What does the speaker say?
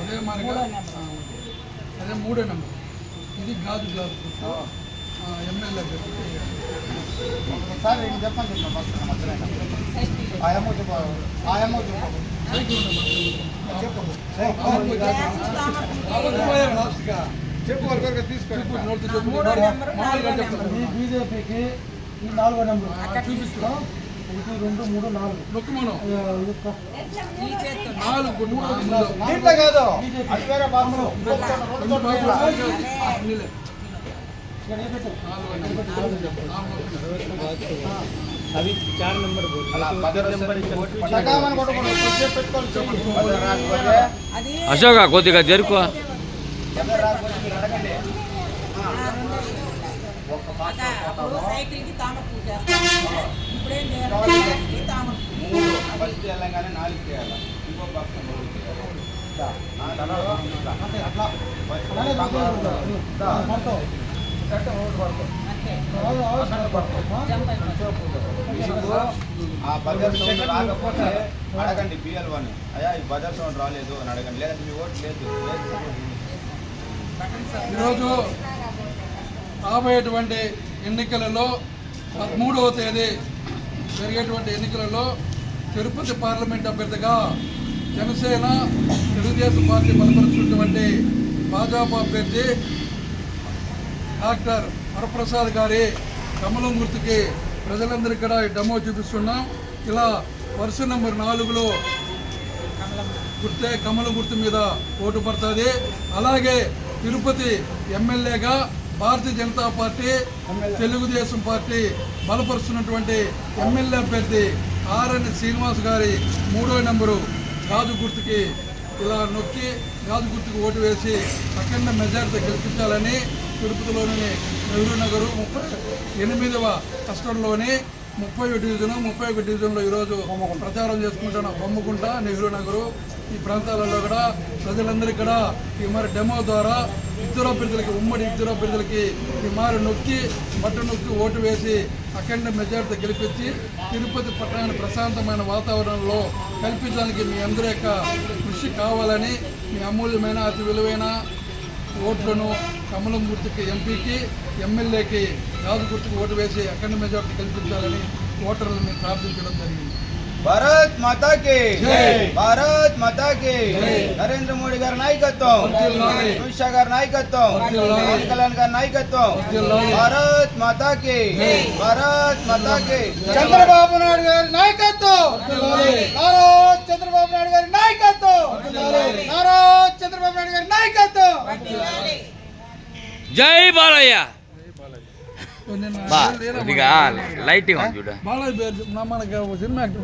అదే మనగా అదే మూడో నెంబర్. ఇది గాజు గ్లాస్ ఎమ్మెల్యే సార్ ఏం చెప్పండి ఆయమ్మ చెప్పు ఆయమ్మ చెప్పు వర్గ తీసుకోండి. బీజేపీకి ఈ 4వ నెంబర్ చూపిస్తున్నాం. 1 2 3 4 నొక్కుమనం దీంట్లో కాదు అది వేరే బాక్స్ अभी 4 नंबर बोल అశోక కొద్దిగా జరుపు. సైకిల్ కి తామర పూజ చేస్తాం. ఇప్పుడేం చేయాలి? ఫస్ట్ వెళ్ళగానే 4 చేయాలి. ఇంకో బాక్స్ 3 చేయాలి. ఆ బజార్ సౌండ్ రాకపోతే అడగండి బిఎల్ఓని, అయ్యా ఈ బజార్ సౌండ్ రాలేదు అని అడగండి, లేదంటే మీ ఓటు లేదు. ఈరోజు రాబోయేటువంటి ఎన్నికలలో 13వ తేదీ జరిగేటువంటి ఎన్నికలలో తిరుపతి పార్లమెంట్ అభ్యర్థిగా జనసేన తెలుగుదేశం పార్టీ బలపరుస్తున్నటువంటి భాజపా అభ్యర్థి డాక్టర్ వరప్రసాద్ గారి కమలం గుర్తుకి ప్రజలందరికీ కూడా డెమో చూపిస్తున్నాం. ఇలా వరుస నెంబర్ 4లో గుర్తే కమలం గుర్తు మీద ఓటు పడుతుంది. అలాగే తిరుపతి ఎమ్మెల్యేగా భారతీయ జనతా పార్టీ తెలుగుదేశం పార్టీ బలపరుస్తున్నటువంటి ఎమ్మెల్యే అభ్యర్థి ఆర్ఎన్ శ్రీనివాస్ గారి 3వ నెంబరు గాజు గుర్తుకి ఇలా నొక్కి గాజు గుర్తుకు ఓటు వేసి అఖండ మెజార్టీ గెలిపించాలని తిరుపతిలోని నెహ్రూ నగరు 38వ కస్టర్లోని 30వ డివిజను 31వ డివిజన్లో ఈరోజు ప్రచారం చేసుకుంటున్న బొమ్మకుంట నెహ్రూ నగరు ఈ ప్రాంతాలలో కూడా ప్రజలందరికీ కూడా ఈ మరి డెమో ద్వారా ఇద్దరు అభ్యర్థులకి ఉమ్మడి ఇద్దరు అభ్యర్థులకి ఈ మారి నొక్కి బట్టను నొక్కి ఓటు వేసి అఖండ మెజార్టీ గెలిపించి తిరుపతి పట్టణాన్ని ప్రశాంతమైన వాతావరణంలో కల్పించడానికి మీ అందరి యొక్క కృషి కావాలని మీ అమూల్యమైన అతి విలువైన ఓట్లను కమలం గుర్తుకి ఎంపీకి ఎమ్మెల్యేకి గాజు గుర్తుకు ఓటు వేసి అఖండ మెజార్టీ కల్పించాలని ఓటర్లను ప్రార్థించడం జరిగింది. భారత్ మాతా కి భారత్ మాతా కి నరేంద్ర మోడీ గారి నాయకత్వం, అమిత్ షా గారి నాయకత్వం, పవన్ కళ్యాణ్ గారి నాయకత్వం. భారత్ మాతా కి భారత్ మాతా కి చంద్రబాబు నాయుడు గారి నాయకత్వం, నారా చంద్రబాబు నాయుడు గారి నాయకత్వం, నారా చంద్రబాబు నాయుడు గారి నాయకత్వం. జై బాలయ్య. కొద్దిగా లైటింగ్ చూడ బాలయ్య మనకి సినిమా యాక్టర్